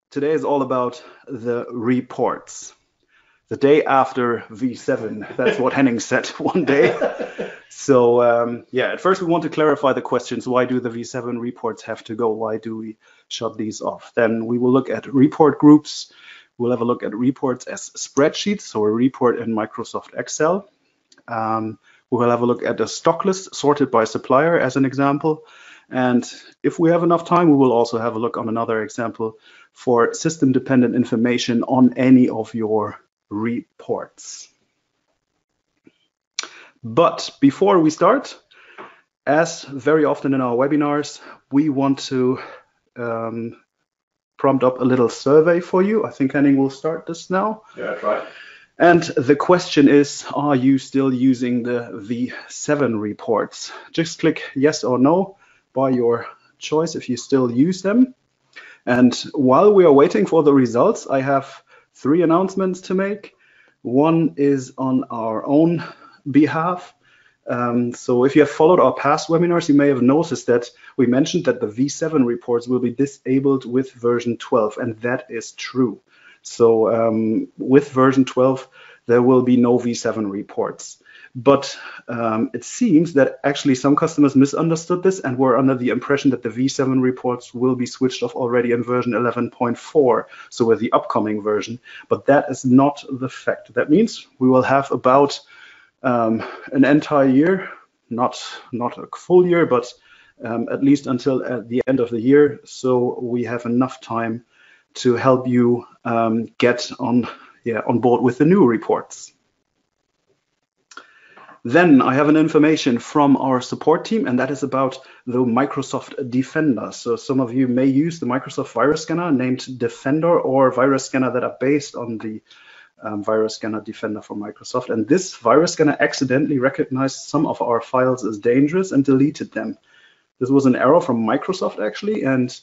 Today is all about the reports. The day after V7, that's what Henning said one day. So yeah, at first we want to clarify the questions. Why do the V7 reports have to go? Why do we shut these off? Then we will look at report groups. We'll have a look at reports as spreadsheets, so a report in Microsoft Excel. We will have a look at the stock list sorted by supplier as an example. And if we have enough time, we will also have a look on another example for system-dependent information on any of your reports. But before we start, as very often in our webinars, we want to prompt up a little survey for you. I think Henning will start this now. Yeah, that's right. And the question is, are you still using the V7 reports? Just click yes or no by your choice if you still use them. And while we are waiting for the results, I have 3 announcements to make. One is on our own behalf. So if you have followed our past webinars, you may have noticed that we mentioned that the V7 reports will be disabled with version 12, and that is true. So with version 12, there will be no V7 reports. But it seems that actually some customers misunderstood this and were under the impression that the V7 reports will be switched off already in version 11.4, so with the upcoming version. But that is not the fact. That means we will have about an entire year, not a full year, but at least until the end of the year. So we have enough time to help you get on board with the new reports. Then I have an information from our support team, and that is about the Microsoft Defender. So some of you may use the Microsoft Virus Scanner named Defender, or virus scanner that are based on the Virus Scanner Defender from Microsoft. And this virus scanner accidentally recognized some of our files as dangerous and deleted them. This was an error from Microsoft actually, and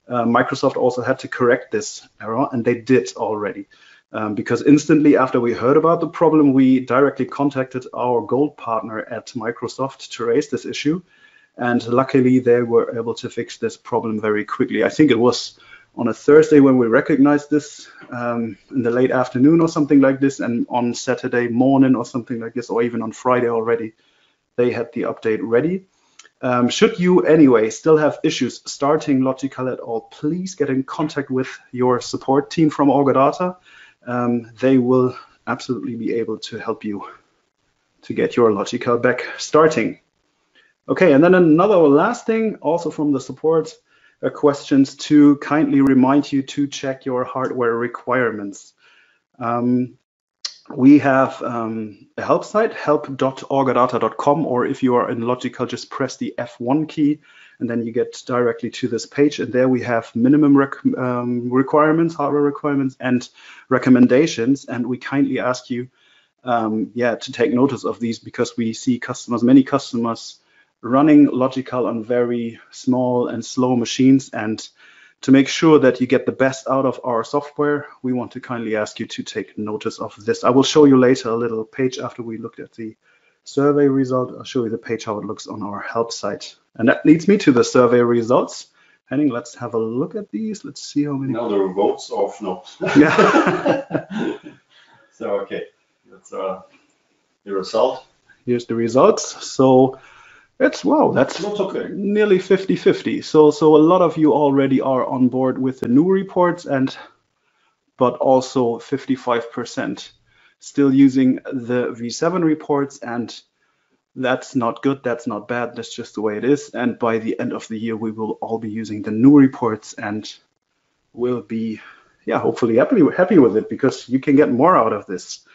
Microsoft also had to correct this error, and they did already. Because instantly after we heard about the problem, we directly contacted our gold partner at Microsoft to raise this issue. And luckily they were able to fix this problem very quickly. I think it was on a Thursday when we recognized this in the late afternoon or something like this. And on Saturday morning or something like this, or even on Friday already, they had the update ready. Should you anyway still have issues starting Logical at all, please get in contact with your support team from Orgadata. They will absolutely be able to help you to get your Logical back starting. Okay, and then another last thing, also from the support questions, to kindly remind you to check your hardware requirements. We have a help site, help.orgadata.com, or if you are in Logical, just press the F1 key and then you get directly to this page. And there we have minimum requirements, hardware requirements, and recommendations. And we kindly ask you to take notice of these, because we see many customers running Logical on very small and slow machines. And to make sure that you get the best out of our software, we want to kindly ask you to take notice of this. I will show you later a little page after we looked at the survey result. I'll show you the page how it looks on our help site. And that leads me to the survey results. Henning, let's have a look at these. Let's see how many. Now the votes of no. Yeah. So, okay, that's the result. Here's the results. So that's okay. Nearly 50-50. So a lot of you already are on board with the new reports, but also 55% still using the V7 reports, and that's not good, that's not bad, that's just the way it is. And by the end of the year, we will all be using the new reports and will be, hopefully happy with it, because you can get more out of this.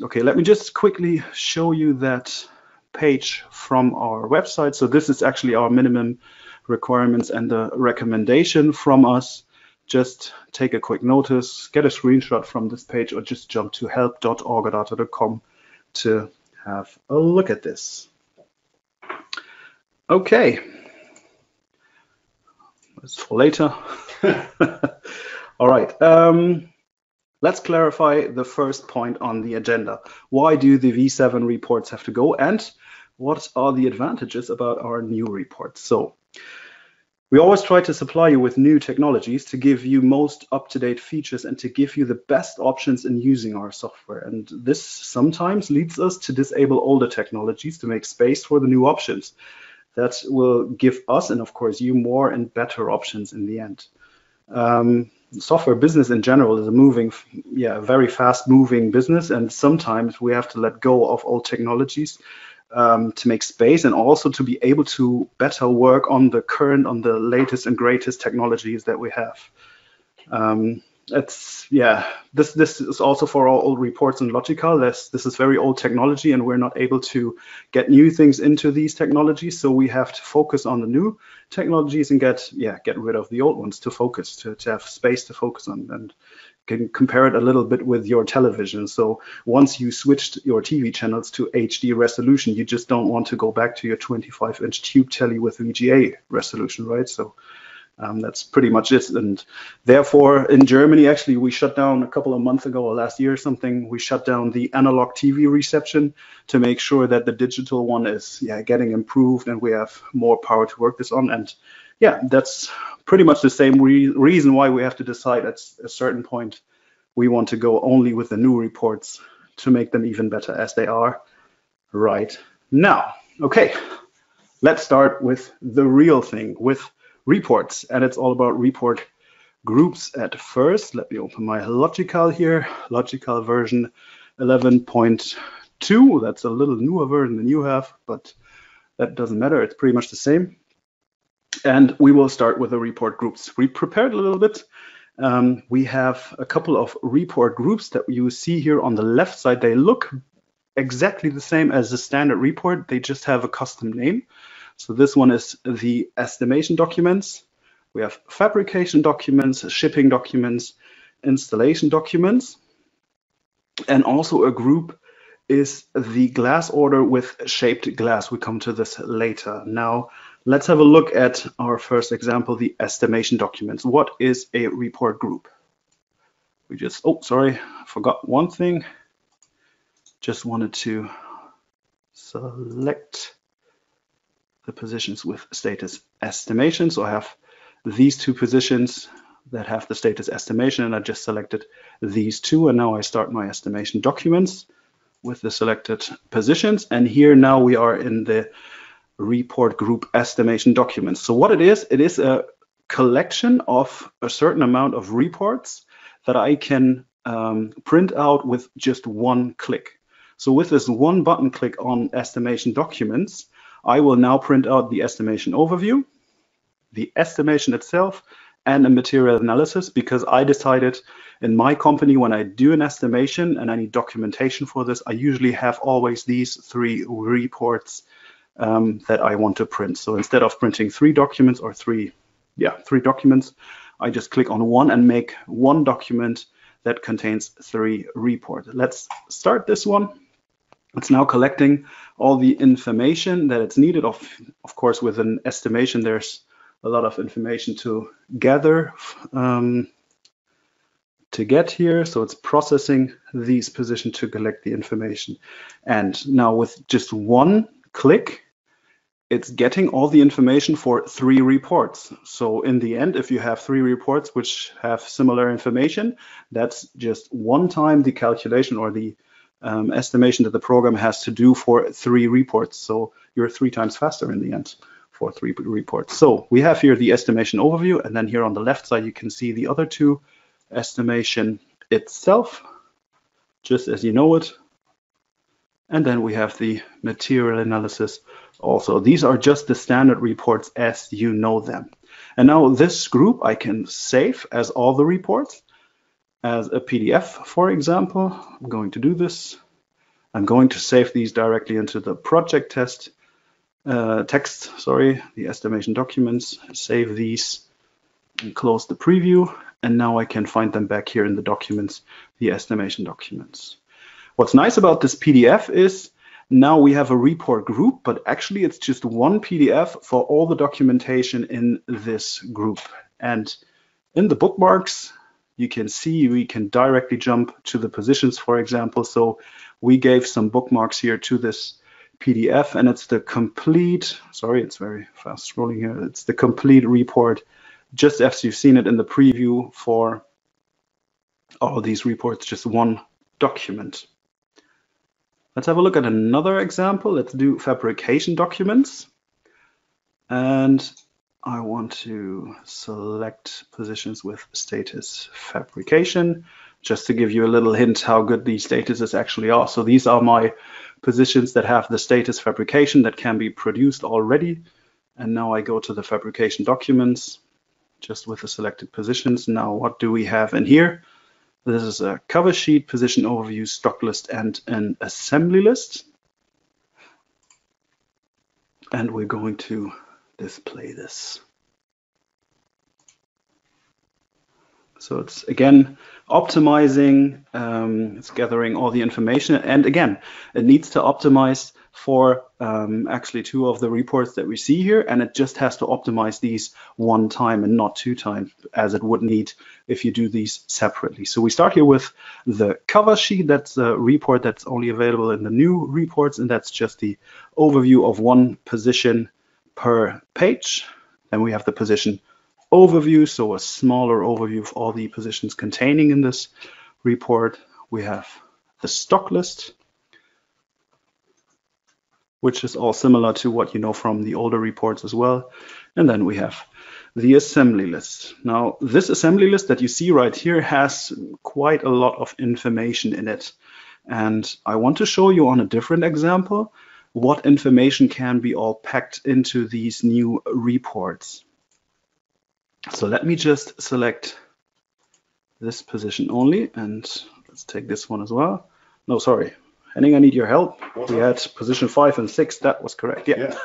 Okay, let me just quickly show you that page from our website. So this is actually our minimum requirements and the recommendation from us. Just take a quick notice, get a screenshot from this page, or just jump to help.orgadata.com to have a look at this. Okay, that's for later. All right, let's clarify the first point on the agenda. Why do the V7 reports have to go, and what are the advantages about our new reports? So We always try to supply you with new technologies to give you most up-to-date features and to give you the best options in using our software. And this sometimes leads us to disable older technologies to make space for the new options that will give us, and of course you, more and better options in the end. Software business in general is a very fast moving business, and sometimes we have to let go of old technologies to make space and also to be able to better work on the latest and greatest technologies that we have. This is also for our old reports and Logical. This is very old technology, and we're not able to get new things into these technologies. So we have to focus on the new technologies and get rid of the old ones to focus, to have space to focus on. And can compare it a little bit with your television. So once you switched your TV channels to HD resolution, you just don't want to go back to your 25-inch tube telly with VGA resolution, right? So that's pretty much it. And therefore, in Germany, actually, we shut down a couple of months ago or last year or something, we shut down the analog TV reception to make sure that the digital one is getting improved and we have more power to work this on. And that's pretty much the same reason why we have to decide at a certain point we want to go only with the new reports to make them even better as they are right now. Okay, let's start with the real thing, with reports, and it's all about report groups at first. Let me open my Logical here, Logical version 11.2. That's a little newer version than you have, but that doesn't matter. It's pretty much the same. And we will start with the report groups. We prepared a little bit. We have a couple of report groups that you see here on the left side. They look exactly the same as the standard report. They just have a custom name. So this one is the estimation documents. We have fabrication documents, shipping documents, installation documents. And also a group is the glass order with shaped glass. We come to this later. Now, let's have a look at our first example, the estimation documents. What is a report group? I forgot one thing. Just wanted to select the positions with status estimation. So I have these two positions that have the status estimation, and I just selected these two, and now I start my estimation documents with the selected positions. And here now we are in the report group estimation documents. So what it is a collection of a certain amount of reports that I can print out with just one click. So with this one button click on estimation documents, I will now print out the estimation overview, the estimation itself, and a material analysis, because I decided in my company when I do an estimation and I need documentation for this, I usually have always these three reports that I want to print. So instead of printing three documents or three documents, I just click on one and make one document that contains three reports. Let's start this one. It's now collecting all the information that it's needed. Of course, with an estimation, there's a lot of information to gather to get here. So it's processing these positions to collect the information. And now with just one click, it's getting all the information for three reports. So in the end, if you have three reports which have similar information, that's just one time the calculation or the estimation that the program has to do for three reports. So you're 3 times faster in the end for 3 reports. So we have here the estimation overview, and then here on the left side, you can see the other two, estimation itself, just as you know it. And then we have the material analysis also. These are just the standard reports as you know them. And now this group I can save as all the reports as a PDF, for example. I'm going to do this. I'm going to save these directly into the project text, the estimation documents, save these and close the preview. And now I can find them back here in the documents, the estimation documents. What's nice about this PDF is now we have a report group, but actually it's just one PDF for all the documentation in this group. And in the bookmarks, you can see we can directly jump to the positions, for example. So we gave some bookmarks here to this PDF, and it's the complete, sorry, it's very fast scrolling here. It's the complete report, just as you've seen it in the preview for all these reports, just one document. Let's have a look at another example. Let's do fabrication documents. And I want to select positions with status fabrication, just to give you a little hint how good these statuses actually are. So these are my positions that have the status fabrication that can be produced already. And now I go to the fabrication documents, just with the selected positions. Now, what do we have in here? This is a cover sheet, position overview, stock list, and an assembly list. And we're going to display this. So it's again optimizing, it's gathering all the information, and again it needs to optimize for actually 2 of the reports that we see here, and it just has to optimize these 1 time and not 2 times as it would need if you do these separately. So we start here with the cover sheet. That's a report that's only available in the new reports, and that's just the overview of 1 position per page. Then we have the position overview, so a smaller overview of all the positions containing in this report. We have the stock list, which is all similar to what you know from the older reports as well. And then we have the assembly list. Now, this assembly list that you see right here has quite a lot of information in it. And I want to show you on a different example what information can be all packed into these new reports. So let me just select this position only, and let's take this one as well. No, sorry, Henning, I need your help. We had position 5 and 6. That was correct. Yeah.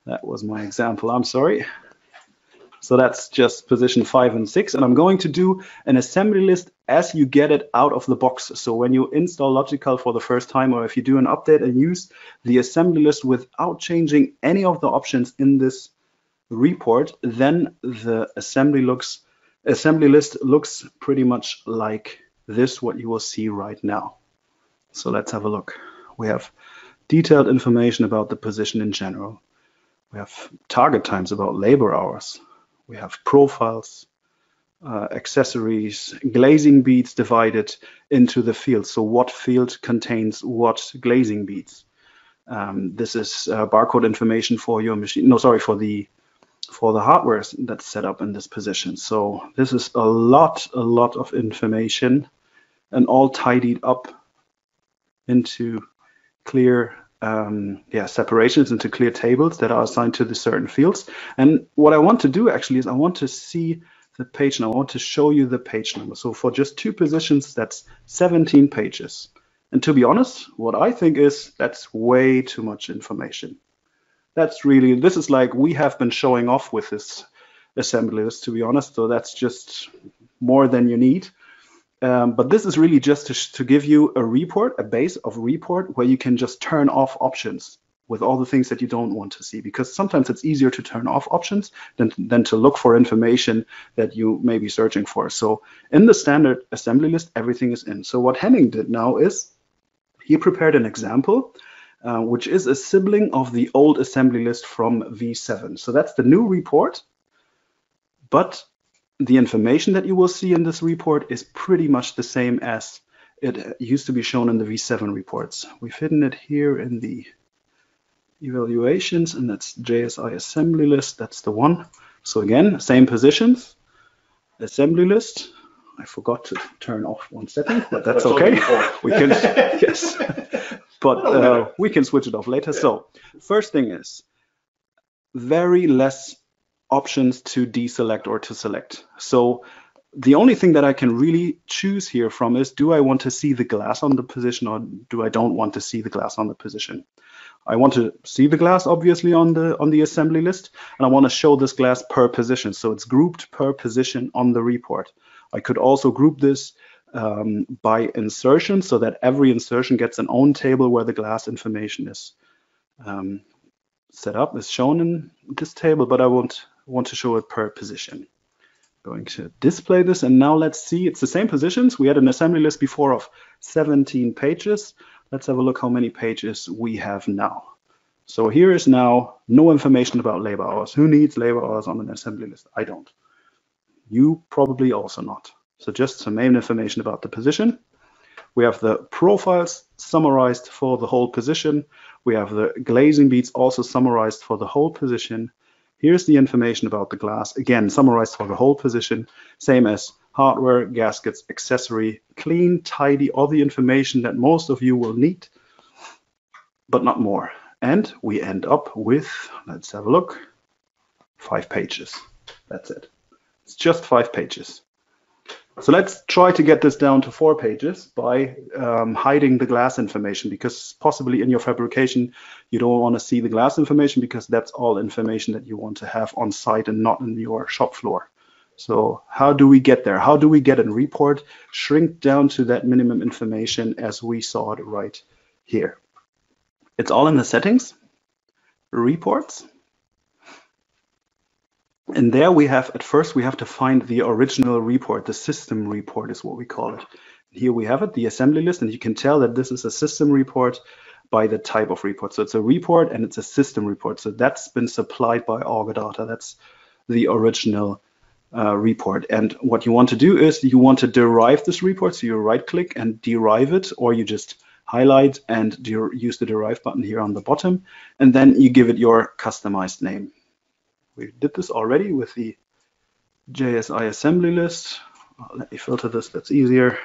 That was my example. I'm sorry. So that's just position 5 and 6, and I'm going to do an assembly list as you get it out of the box. So when you install Logical for the first time, or if you do an update and use the assembly list without changing any of the options in this report, then the assembly list looks pretty much like this, what you will see right now. So let's have a look. We have detailed information about the position in general. We have target times about labor hours. We have profiles, accessories, glazing beads divided into the fields. So what field contains what glazing beads? This is barcode information for your machine. No, sorry, for the hardware that's set up in this position. So this is a lot of information, and all tidied up into clear separations, into clear tables that are assigned to the certain fields. And what I want to do actually is I want to see the page number. I want to show you the page number. So for just 2 positions, that's 17 pages. And to be honest, what I think is that's way too much information. This is like we have been showing off with this assembly list, to be honest. So that's just more than you need. But this is really just to give you a base of report where you can just turn off options with all the things that you don't want to see, because sometimes it's easier to turn off options than to look for information that you may be searching for. So in the standard assembly list, everything is in. So what Henning did now is he prepared an example, which is a sibling of the old assembly list from V7. So that's the new report, but the information that you will see in this report is pretty much the same as it used to be shown in the V7 reports. We've hidden it here in the evaluations, and that's JSI assembly list. That's the one. So again, same positions, assembly list. I forgot to turn off one setting, but that's okay. We can, yes, but we can switch it off later. So first thing is very less options to deselect or to select. So the only thing that I can really choose here from is, do I want to see the glass on the position, or do I don't want to see the glass on the position? I want to see the glass obviously on the assembly list, and I want to show this glass per position. So it's grouped per position on the report. I could also group this by insertion, so that every insertion gets an own table where the glass information is set up, is shown in this table, but I want to show it per position. Going to display this, and now let's see, it's the same positions. We had an assembly list before of 17 pages. let's have a look how many pages we have now. So here is now no information about labor hours. Who needs labor hours on an assembly list? I don't. You probably also not. So just some main information about the position. We have the profiles summarized for the whole position. We have the glazing beads also summarized for the whole position. Here's the information about the glass, again, summarized for the whole position, same as hardware, gaskets, accessory, clean, tidy, all the information that most of you will need, but not more. And we end up with, let's have a look, 5 pages. That's it. It's just 5 pages. So let's try to get this down to 4 pages by hiding the glass information, because possibly in your fabrication you don't want to see the glass information, because that's all information that you want to have on site and not in your shop floor. So how do we get there? How do we get a report shrink down to that minimum information as we saw it right here? It's all in the settings, reports. And there we have, at first, we have to find the original report. The system report is what we call it. Here we have it, the assembly list, and you can tell that this is a system report by the type of report. So it's a report and it's a system report. So that's been supplied by Orgadata. That's the original report. And what you want to do is you want to derive this report. So you right click and derive it, or you just highlight and use the derive button here on the bottom. And then you give it your customized name. We did this already with the JSI assembly list. Let me filter this, that's easier.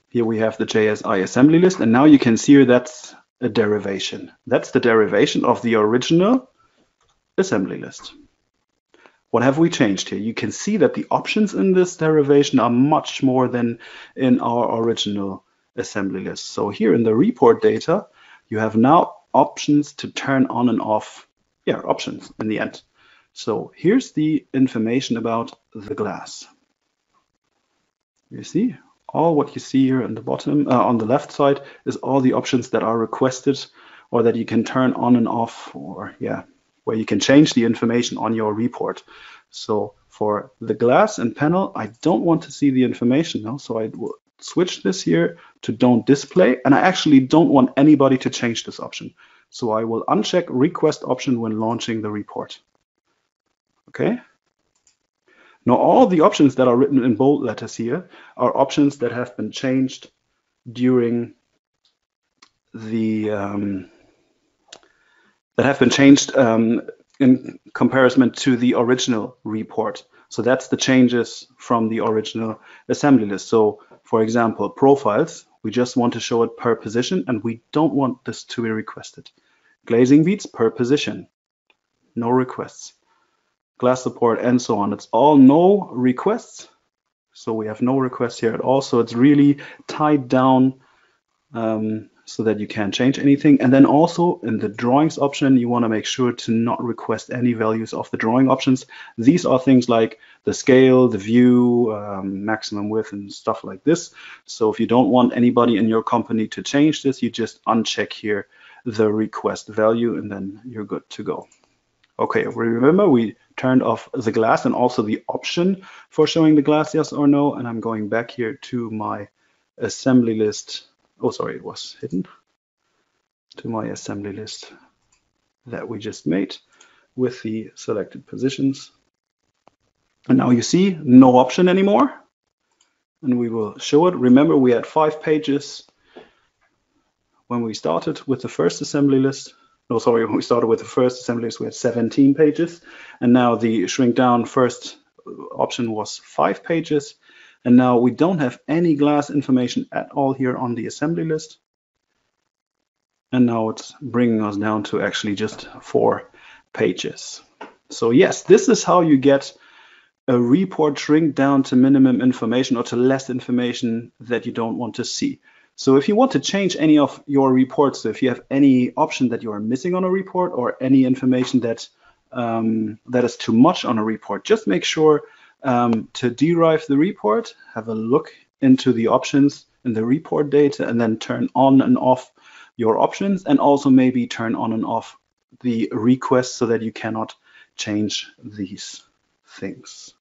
Here we have the JSI assembly list, and now you can see here that's a derivation. That's the derivation of the original assembly list. What have we changed here? You can see that the options in this derivation are much more than in our original assembly list. So here in the report data, you have now options to turn on and off. Yeah, options in the end. So here's the information about the glass. You see, all what you see here in the bottom, on the left side, is all the options that are requested or that you can turn on and off, or yeah, where you can change the information on your report. So for the glass and panel, I don't want to see the information now, so I will switch this here to don't display, and I actually don't want anybody to change this option. So I will uncheck request option when launching the report. Okay. Now all the options that are written in bold letters here are options that have been changed during the in comparison to the original report. So that's the changes from the original assembly list. So for example, profiles, we just want to show it per position, and we don't want this to be requested. Glazing beads per position, no requests. Glass support and so on, it's all no requests. So we have no requests here at all. So it's really tied down so that you can't change anything. And then also in the drawings option, you want to make sure to not request any values of the drawing options. These are things like the scale, the view, maximum width and stuff like this. So if you don't want anybody in your company to change this, you just uncheck here the request value, and then you're good to go. Okay, remember we turned off the glass and also the option for showing the glass, yes or no. And I'm going back here to my assembly list. Oh, sorry, it was hidden. To my assembly list that we just made with the selected positions. And now you see no option anymore. And we will show it. Remember, we had 5 pages when we started with the first assembly list. No, sorry, when we started with the first assembly list, we had 17 pages. And now the shrink down first option was 5 pages. And now we don't have any glass information at all here on the assembly list. And now it's bringing us down to actually just 4 pages. So yes, this is how you get a report shrink down to minimum information or to less information that you don't want to see. So if you want to change any of your reports, so if you have any option that you are missing on a report or any information that that is too much on a report, just make sure to derive the report, have a look into the options in the report data, and then turn on and off your options, and also maybe turn on and off the requests so that you cannot change these things.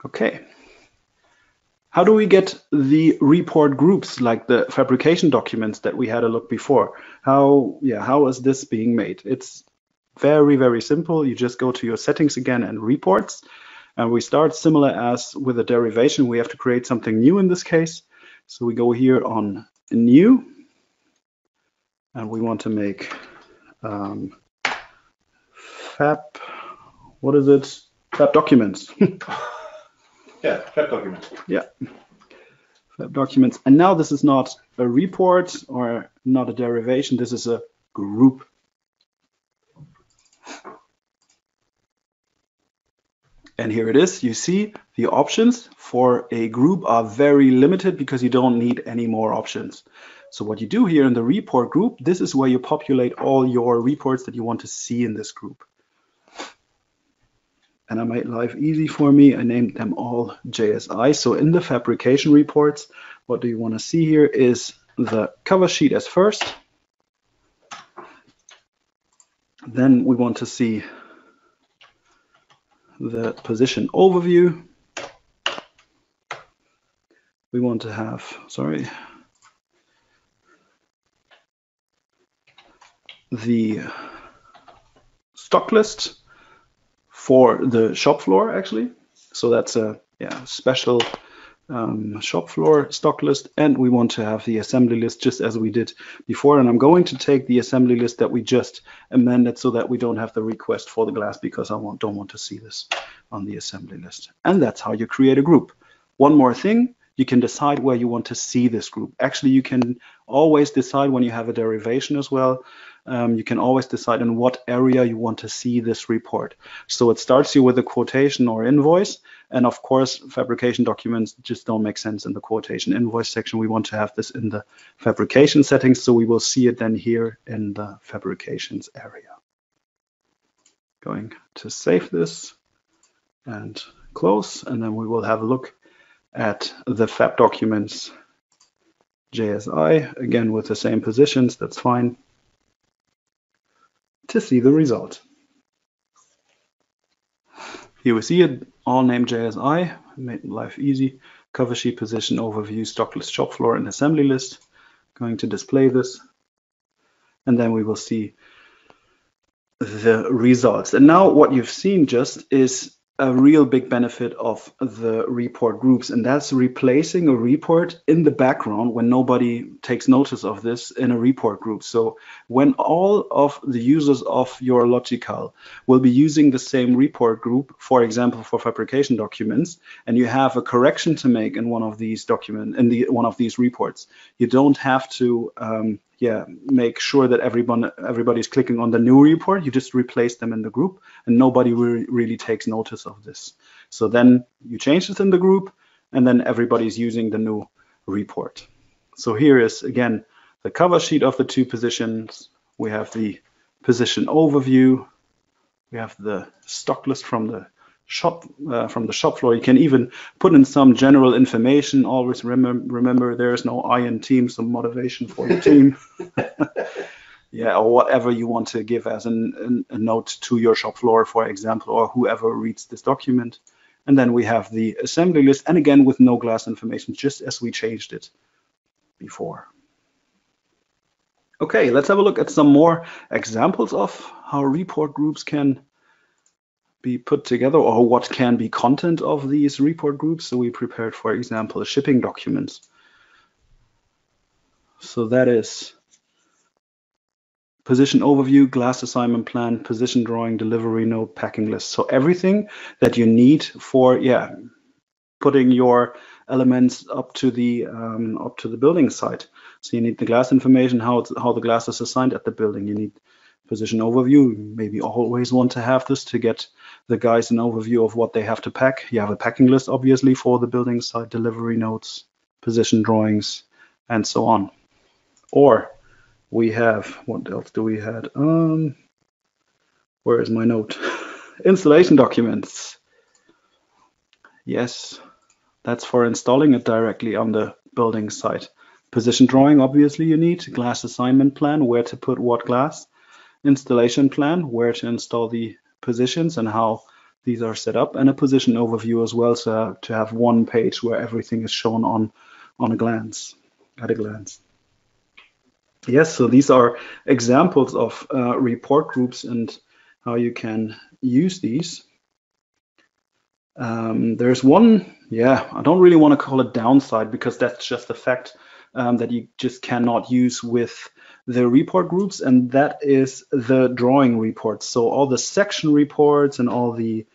Okay. How do we get the report groups like the fabrication documents that we had a look before? How is this being made? It's very, very simple. You just go to your settings again and reports. And we start similar as with a derivation. We have to create something new in this case. So we go here on new. And we want to make Fab, what is it? Fab Documents. Yeah, Fab Documents. Yeah. Fab Documents. And now this is not a report or not a derivation. This is a group. And here it is. You see the options for a group are very limited because you don't need any more options. So what you do here in the report group, this is where you populate all your reports that you want to see in this group. And I made life easy for me. I named them all JSI. So in the fabrication reports, what do you want to see here is the cover sheet as first. Then we want to see the position overview. We want to have, the stock list for the shop floor actually. So that's a special shop floor stock list, and we want to have the assembly list just as we did before. And I'm going to take the assembly list that we just amended so that we don't have the request for the glass, because I don't want to see this on the assembly list. And that's how you create a group. One more thing, you can decide where you want to see this group. Actually, you can always decide when you have a derivation as well. You can always decide in what area you want to see this report. So it starts you with a quotation or invoice. And of course, fabrication documents just don't make sense in the quotation invoice section. We want to have this in the fabrication settings. So we will see it then here in the fabrications area. Going to save this and close. And then we will have a look at the Fab Documents JSI, again with the same positions, that's fine, to see the result. Here we see it, all named JSI, made life easy, cover sheet, position, overview, stock list, shop floor, and assembly list. Going to display this, and then we will see the results. And now what you've seen just is a real big benefit of the report groups, and that's replacing a report in the background when nobody takes notice of this in a report group. So when all of the users of your Logical will be using the same report group, for example, for fabrication documents, and you have a correction to make in one of these one of these reports, you don't have to make sure that everybody's clicking on the new report. You just replace them in the group, and nobody really takes notice of this. So then you change this in the group, and then everybody's using the new report. So here is again the cover sheet of the two positions. We have the position overview. We have the stock list from the shop floor. You can even put in some general information. Always remember there is no I in team, some motivation for your team. Or whatever you want to give as a note to your shop floor, for example, or whoever reads this document. And then we have the assembly list, and again with no glass information, just as we changed it before. Okay, let's have a look at some more examples of how report groups can be put together, or what can be content of these report groups. So we prepared, for example, shipping documents. So that is position overview, glass assignment plan, position drawing, delivery note, packing list. So everything that you need for putting your elements up to the building site. So you need the glass information, how the glass is assigned at the building. You need position overview. Maybe always want to have this to get the guys an overview of what they have to pack. You have a packing list, obviously, for the building site, delivery notes, position drawings, and so on. Or we have, what else do we have? Where is my note? Installation documents. Yes, that's for installing it directly on the building site. Position drawing, obviously you need. Glass assignment plan, where to put what glass. Installation plan, where to install the positions and how these are set up, and a position overview as well, so to have one page where everything is shown on a glance, at a glance. Yes, so these are examples of report groups and how you can use these. There's one, I don't really want to call it downside, because that's just the fact that you just cannot use with the report groups, and that is the drawing reports. So all the section reports and all the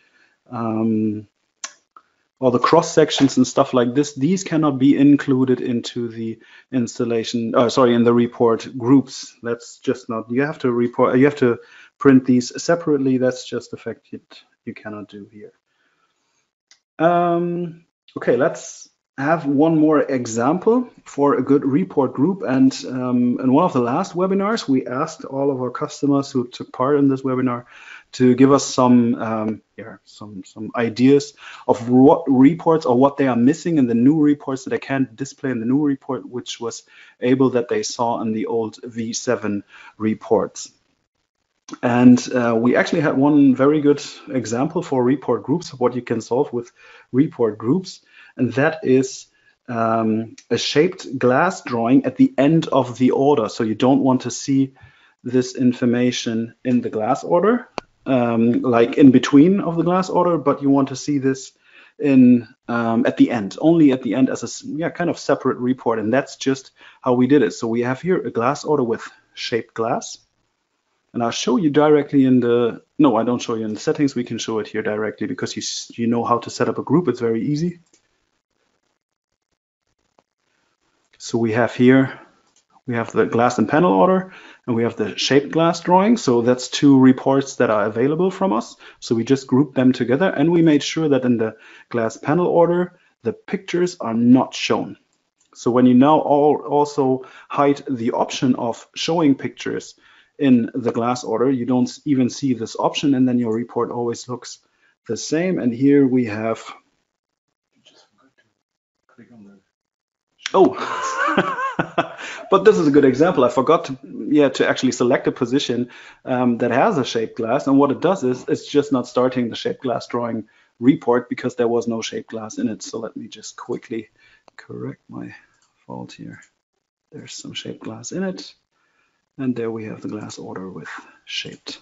cross sections and stuff like this, these cannot be included into the installation, in the report groups. That's just not, you have to print these separately. That's just the fact that you cannot do here. Okay, let's have one more example for a good report group. And in one of the last webinars, we asked all of our customers who took part in this webinar to give us some ideas of what reports or what they are missing in the new reports that they can't display in the new report, which was able that they saw in the old V7 reports. And we actually had one very good example for report groups of what you can solve with report groups, and that is a shaped glass drawing at the end of the order. So you don't want to see this information in the glass order, like in between of the glass order, but you want to see this in at the end, only at the end, as a kind of separate report. And that's just how we did it. So we have here a glass order with shaped glass. And I'll show you directly in the, no, I don't show you in the settings. We can show it here directly because you know how to set up a group. It's very easy. So we have here, we have the glass and panel order, and we have the shaped glass drawing. So that's two reports that are available from us. So we just grouped them together, and we made sure that in the glass panel order, the pictures are not shown. So when you now also hide the option of showing pictures in the glass order, you don't even see this option, and then your report always looks the same. And here we have, just forgot to click on the but this is a good example. I forgot to actually select a position that has a shaped glass, and what it does is it's just not starting the shaped glass drawing report because there was no shaped glass in it. So let me just quickly correct my fault here. There's some shaped glass in it. And there we have the glass order with shaped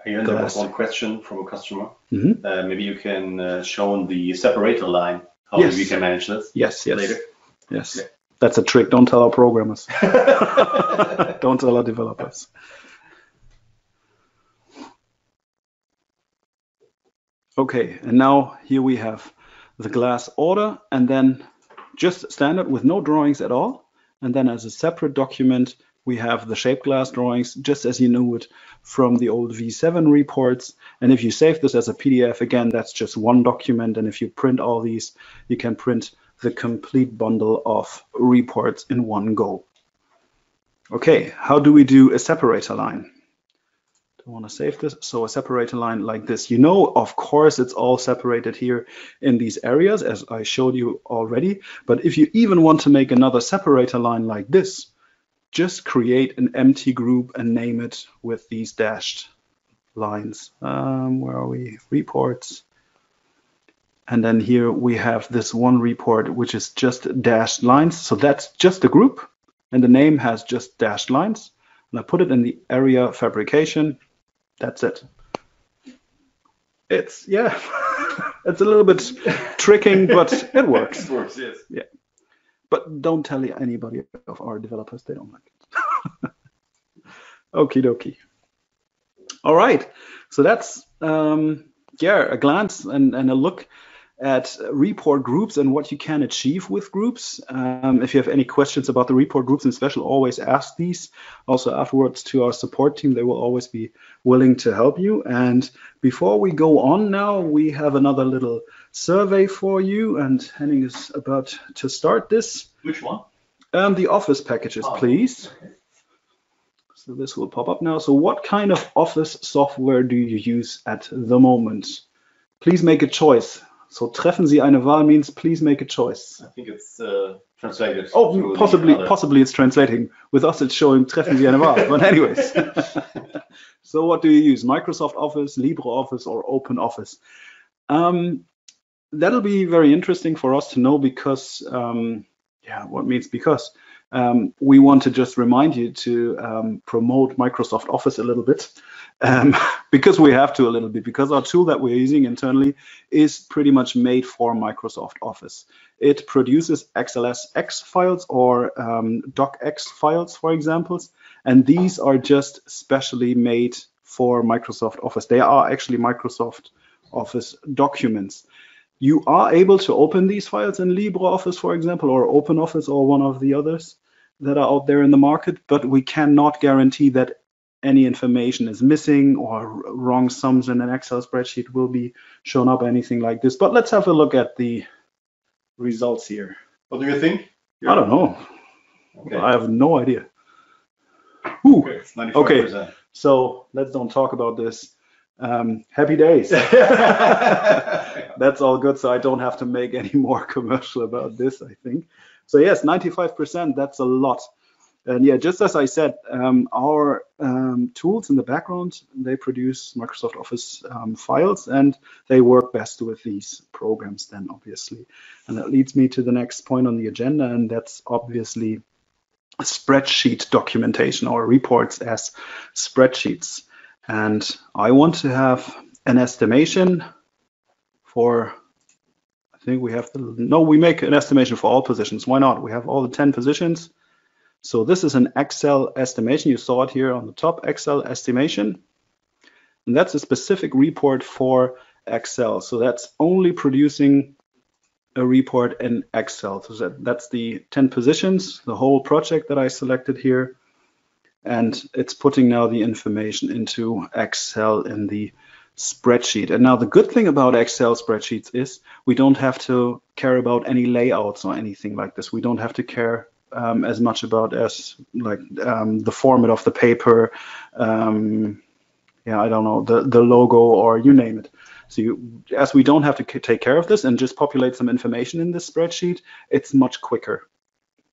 Here there was one question from a customer. Mm-hmm. Maybe you can show the separator line, how Yes. we can manage this later. Yes, Yeah. That's a trick. Don't tell our programmers. Don't tell our developers. Okay, and now here we have the glass order, and then just standard with no drawings at all. And then as a separate document, we have the shaped glass drawings, just as you knew it from the old V7 reports. And if you save this as a PDF, again, that's just one document. And if you print all these, you can print the complete bundle of reports in one go. Okay, how do we do a separator line? I want to save this. So a separator line like this, of course, it's all separated here in these areas, as I showed you already. But if you even want to make another separator line like this, just create an empty group and name it with these dashed lines. Where are we? Reports. And then here we have this one report, which is just dashed lines. So that's just a group, and the name has just dashed lines. And I put it in the area fabrication. That's it. It's, it's a little bit tricking, but it works. It works, yes. Yeah. But don't tell anybody of our developers, they don't like it. Okie dokie. All right, so that's a glance and a look at report groups and what you can achieve with groups. If you have any questions about the report groups in special, always ask these. Also afterwards to our support team, they will always be willing to help you. And before we go on now, we have another little survey for you, and Henning is about to start this. Which one? The Office packages, please. Okay. So this will pop up now. So what kind of Office software do you use at the moment? Please make a choice. So treffen Sie eine Wahl means please make a choice. I think it's translated. Oh, possibly it's translating. With us it's showing treffen Sie eine Wahl. But anyways. So what do you use? Microsoft Office, LibreOffice, or OpenOffice? That'll be very interesting for us to know because, yeah, what means because? We want to just remind you to promote Microsoft Office a little bit, because we have to a little bit, because our tool that we're using internally is pretty much made for Microsoft Office. It produces XLSX files or docx files, for examples, and these are just specially made for Microsoft Office. They are actually Microsoft Office documents. You are able to open these files in LibreOffice, for example, or OpenOffice, or one of the others that are out there in the market, but we cannot guarantee that any information is missing or wrong sums in an Excel spreadsheet will be shown up, anything like this. But let's have a look at the results here. What do you think? I don't know. Okay. I have no idea. Ooh. Okay, it's 95%. Okay, so let's don't talk about this. Happy days. That's all good, so I don't have to make any more commercial about this, I think. So yes, 95%, that's a lot. And yeah, just as I said, our tools in the background, they produce Microsoft Office files, and they work best with these programs then, obviously. And that leads me to the next point on the agenda, and that's obviously spreadsheet documentation, or reports as spreadsheets. And I want to have an estimation for, I think we have to, no, we make an estimation for all positions. Why not? We have all the 10 positions. So this is an Excel estimation. You saw it here on the top, Excel estimation. And that's a specific report for Excel. So that's only producing a report in Excel. So that's the 10 positions, the whole project that I selected here. And it's putting now the information into Excel in the spreadsheet. And now the good thing about Excel spreadsheets is we don't have to care about any layouts or anything like this. We don't have to care as much about as like the format of the paper, yeah, I don't know, the logo, or you name it. So as we don't have to take care of this and just populate some information in this spreadsheet, it's much quicker.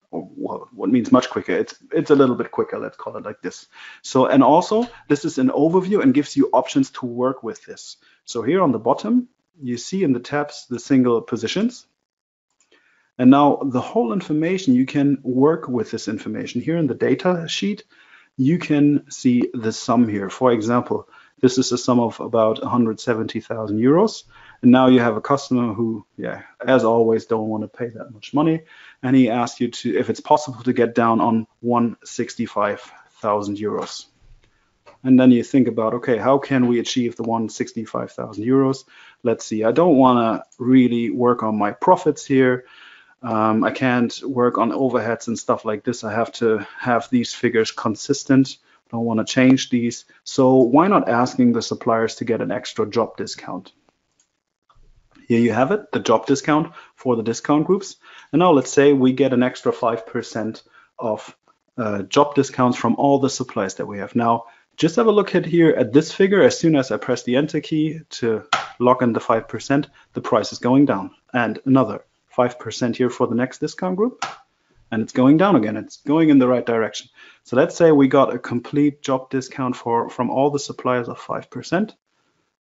Well, what means much quicker? It's a little bit quicker, let's call it like this. So, and also this is an overview and gives you options to work with this. So here on the bottom, you see in the tabs the single positions. And now the whole information, you can work with this information. Here in the data sheet, you can see the sum here. For example, this is a sum of about 170,000 euros. And now you have a customer who, yeah, as always, don't want to pay that much money. And he asked you to, if it's possible to get down on 165,000 euros. And then you think about, okay, how can we achieve the 165,000 euros? Let's see, I don't want to really work on my profits here. I can't work on overheads and stuff like this. I have to have these figures consistent. Don't want to change these. So why not asking the suppliers to get an extra job discount? Here you have it, the job discount for the discount groups. And now let's say we get an extra 5% of job discounts from all the suppliers that we have. Now, just have a look here at this figure. As soon as I press the enter key to lock in the 5%, the price is going down. And another 5% here for the next discount group. And it's going down again. It's going in the right direction. So let's say we got a complete job discount from all the suppliers of 5%.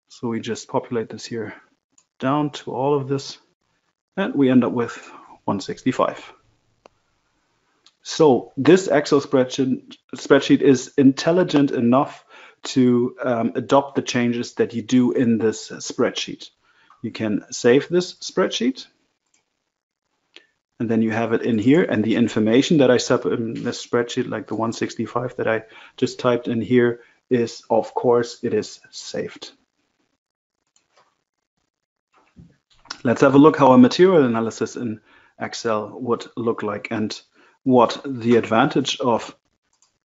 So we just populate this here down to all of this, and we end up with 165. So this Excel spreadsheet is intelligent enough to adopt the changes that you do in this spreadsheet. You can save this spreadsheet, and then you have it in here, and the information that I set in this spreadsheet, like the 165 that I just typed in here, is, of course, it is saved. Let's have a look how a material analysis in Excel would look like and what the advantage of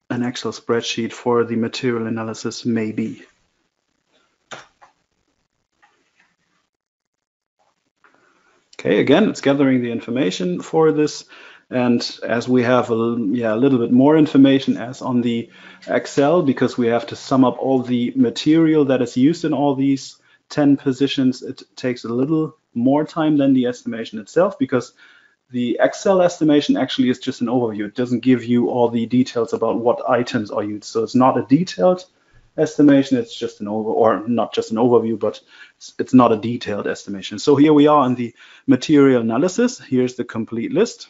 an Excel spreadsheet for the material analysis may be. Okay, again, it's gathering the information for this. And as we have a little bit more information as on the Excel, because we have to sum up all the material that is used in all these 10 positions, it takes a little more time than the estimation itself, because the Excel estimation actually is just an overview. It doesn't give you all the details about what items are used. So it's not a detailed estimation. It's just an or not just an overview, but it's not a detailed estimation. So here we are in the material analysis. Here's the complete list.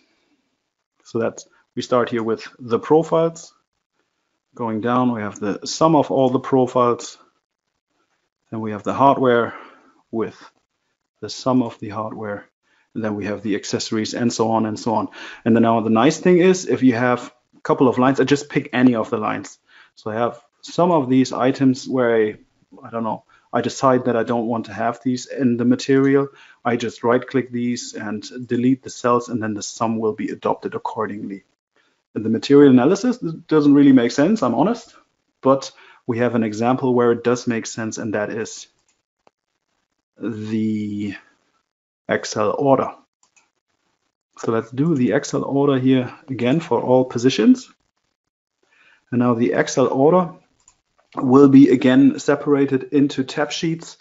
So that's, we start here with the profiles. Going down, we have the sum of all the profiles. Then we have the hardware with the sum of the hardware. And then we have the accessories and so on and so on. And then now the nice thing is, if you have a couple of lines, I just pick any of the lines. So I have some of these items where I don't know, I decide that I don't want to have these in the material. I just right click these and delete the cells, and then the sum will be adopted accordingly. In the material analysis, it doesn't really make sense, I'm honest, but we have an example where it does make sense, and that is the Excel order. So let's do the Excel order here again for all positions. And now the Excel order will be again separated into tab sheets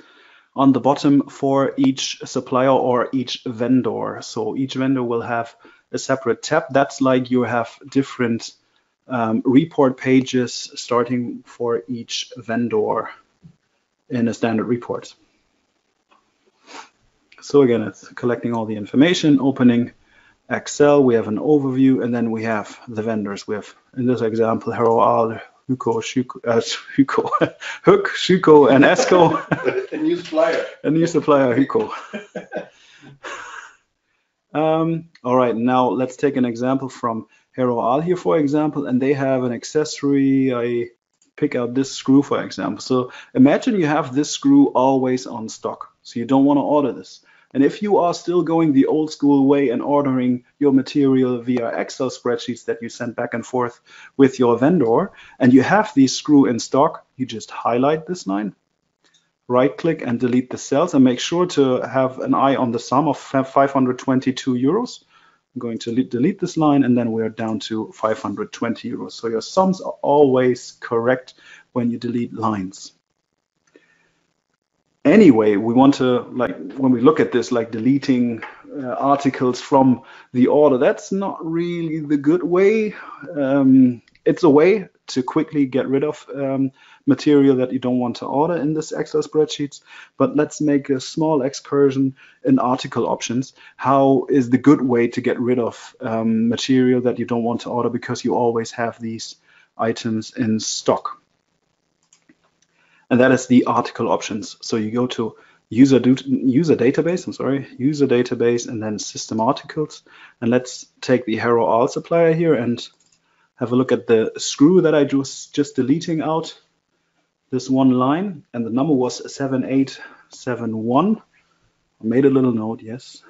on the bottom for each supplier or each vendor. So each vendor will have a separate tab. That's like you have different report pages starting for each vendor in a standard report. So again, it's collecting all the information, opening Excel, we have an overview, and then we have the vendors. We have, in this example, Hero, Huko, Hook, Shuko, and Esco. A new supplier. A new supplier, Huko. All right, now let's take an example from Hero here, for example, and they have an accessory. I pick out this screw, for example. So imagine you have this screw always on stock, so you don't want to order this. And if you are still going the old school way and ordering your material via Excel spreadsheets that you send back and forth with your vendor, and you have these screw in stock, you just highlight this line, right click and delete the cells, and make sure to have an eye on the sum of 522 euros. I'm going to delete this line, and then we're down to 520 euros. So your sums are always correct when you delete lines. Anyway, we want to, like, when we look at this, like deleting articles from the order, that's not really the good way. It's a way to quickly get rid of material that you don't want to order in this Excel spreadsheets. But let's make a small excursion in article options. How is the good way to get rid of material that you don't want to order because you always have these items in stock? And that is the article options. So you go to user database, user database, and then system articles. And let's take the Hero All supplier here and have a look at the screw that I just deleting out this one line, and the number was 7871. I made a little note, yes.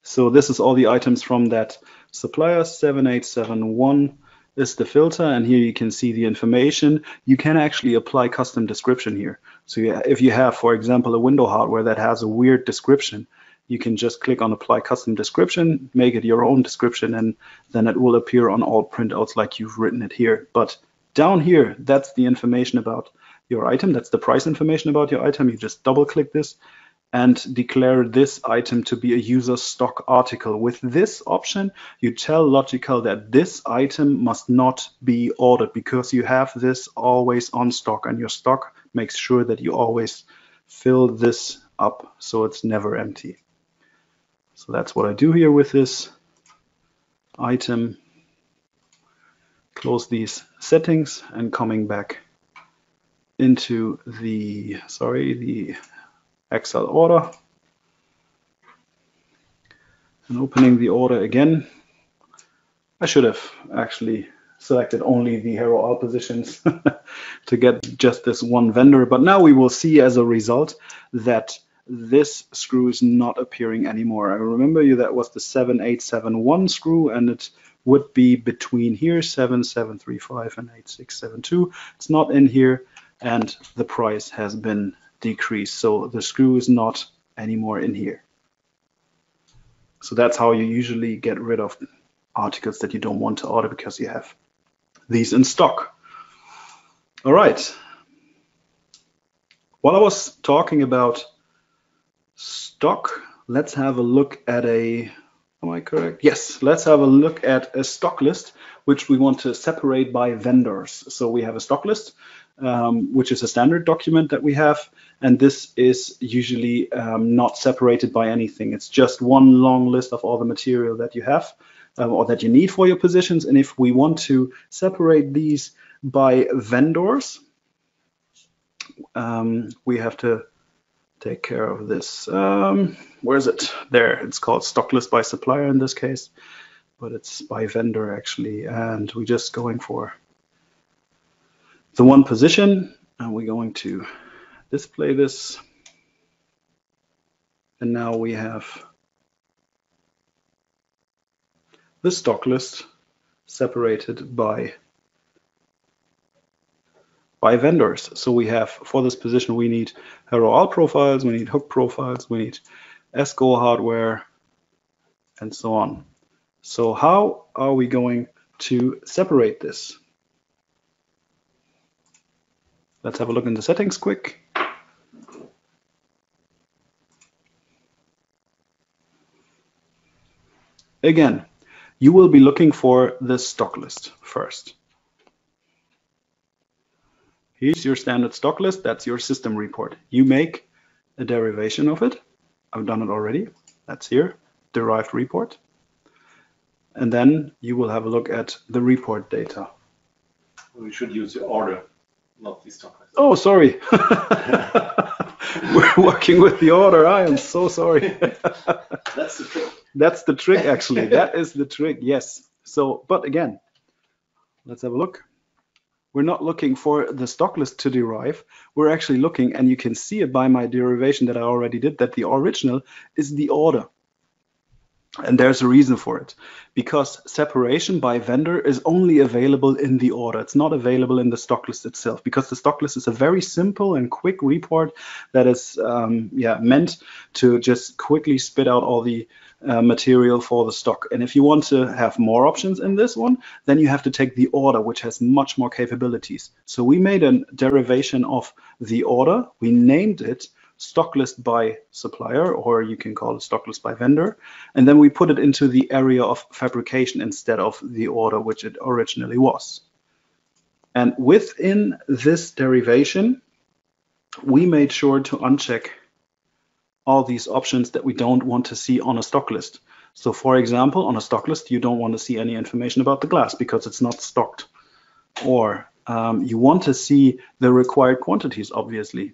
So this is all the items from that supplier. 7871 is the filter, and here you can see the information. You can actually apply custom description here. So if you have, for example, a window hardware that has a weird description, you can just click on apply custom description, make it your own description, and then it will appear on all printouts like you've written it here. But down here, that's the information about your item. That's the price information about your item. You just double click this and declare this item to be a user stock article. With this option, you tell Logical that this item must not be ordered because you have this always on stock, and your stock makes sure that you always fill this up so it's never empty. So that's what I do here with this item. Close these settings and coming back into the Excel order and opening the order again. I should have actually selected only the Hero All positions to get just this one vendor, but now we will see as a result that this screw is not appearing anymore. I remember you that was the 7871 screw, and it would be between here 7735 and 8672. It's not in here, and the price has been decreased, so the screw is not anymore in here. So that's how you usually get rid of articles that you don't want to order because you have these in stock. All right. While I was talking about stock, let's have a look at Am I correct? Yes, let's have a look at a stock list, which we want to separate by vendors. So we have a stock list, which is a standard document that we have. And this is usually not separated by anything. It's just one long list of all the material that you have or that you need for your positions. And if we want to separate these by vendors, we have to take care of this. Where is it? There, it's called stock list by supplier in this case, but it's by vendor actually. And we're just going for the one position, and we're going to display this. And now we have the stock list separated by vendors. So we have, for this position, we need hero all profiles, we need hook profiles, we need ESCO hardware, and so on. So how are we going to separate this? Let's have a look in the settings quick. Again, you will be looking for the stock list first. Here's your standard stock list. That's your system report. You make a derivation of it. I've done it already. That's here, derived report. And then you will have a look at the report data. We should use the order, not the stock list. Oh, sorry. We're working with the order. I am so sorry. That's the trick. That's the trick, actually. That is the trick, yes. So, but again, let's have a look. We're not looking for the stock list to derive. We're actually looking, and you can see it by my derivation that I already did, that the original is the order. And there's a reason for it, because separation by vendor is only available in the order. It's not available in the stock list itself, because the stock list is a very simple and quick report that is meant to just quickly spit out all the material for the stock. And if you want to have more options in this one, then you have to take the order, which has much more capabilities. So we made a derivation of the order. We named it stock list by supplier, or you can call it stock list by vendor. And then we put it into the area of fabrication instead of the order, which it originally was. And within this derivation, we made sure to uncheck all these options that we don't want to see on a stock list. So for example, on a stock list, you don't want to see any information about the glass because it's not stocked. Or you want to see the required quantities, obviously.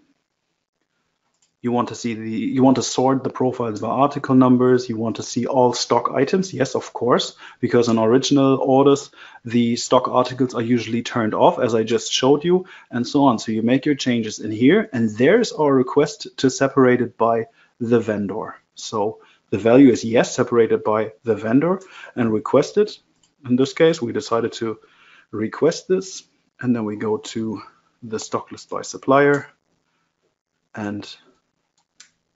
You want to sort the profiles by article numbers. You want to see all stock items. Yes, of course, because on original orders, the stock articles are usually turned off, as I just showed you, and so on. So you make your changes in here, and there's our request to separate it by the vendor. So the value is yes, separated by the vendor and requested. In this case, we decided to request this, and then we go to the stock list by supplier, and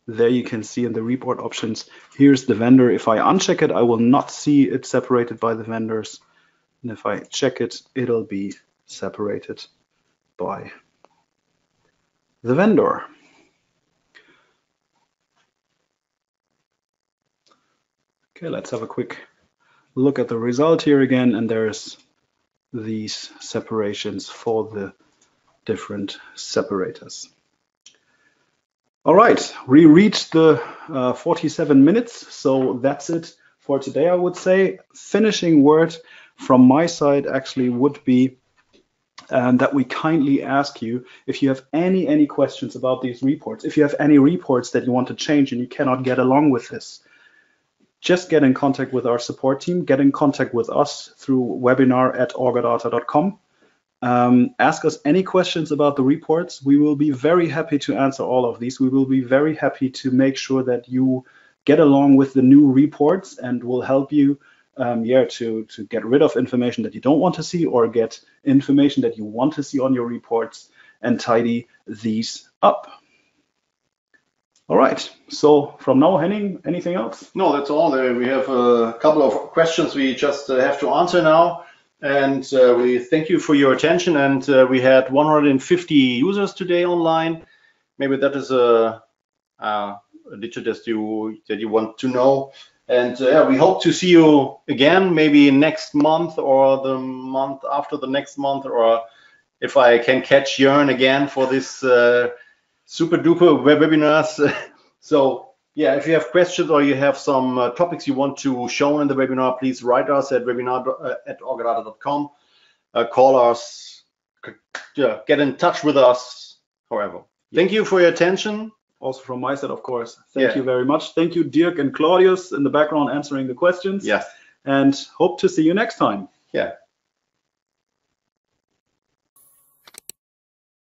there you can see in the report options, here's the vendor. If I uncheck it, I will not see it separated by the vendors. And if I check it, it'll be separated by the vendor. Okay, let's have a quick look at the result here again. And there's these separations for the different separators. All right, we reached the 47 minutes, so that's it for today, I would say. Finishing word from my side actually would be that we kindly ask you, if you have any questions about these reports, if you have any reports that you want to change and you cannot get along with this, just get in contact with our support team, get in contact with us through webinar@orgadata.com. Ask us any questions about the reports. We will be very happy to answer all of these. We will be very happy to make sure that you get along with the new reports, and will help you to get rid of information that you don't want to see, or get information that you want to see on your reports, and tidy these up. All right, so from now, Henning, anything else? No, that's all. We have a couple of questions we just have to answer now. And we thank you for your attention. And we had 150 users today online. Maybe that is a digit that you want to know. And we hope to see you again, maybe next month or the month after the next month, or if I can catch Jörn again for this super duper webinars. So yeah, if you have questions or you have some topics you want to show in the webinar, please write us at webinar@orgadata.com. Call us, get in touch with us, however. Thank you for your attention. Also from my side, of course. Thank you very much. Thank you, Dirk and Claudius in the background answering the questions. Yes. And hope to see you next time. Yeah.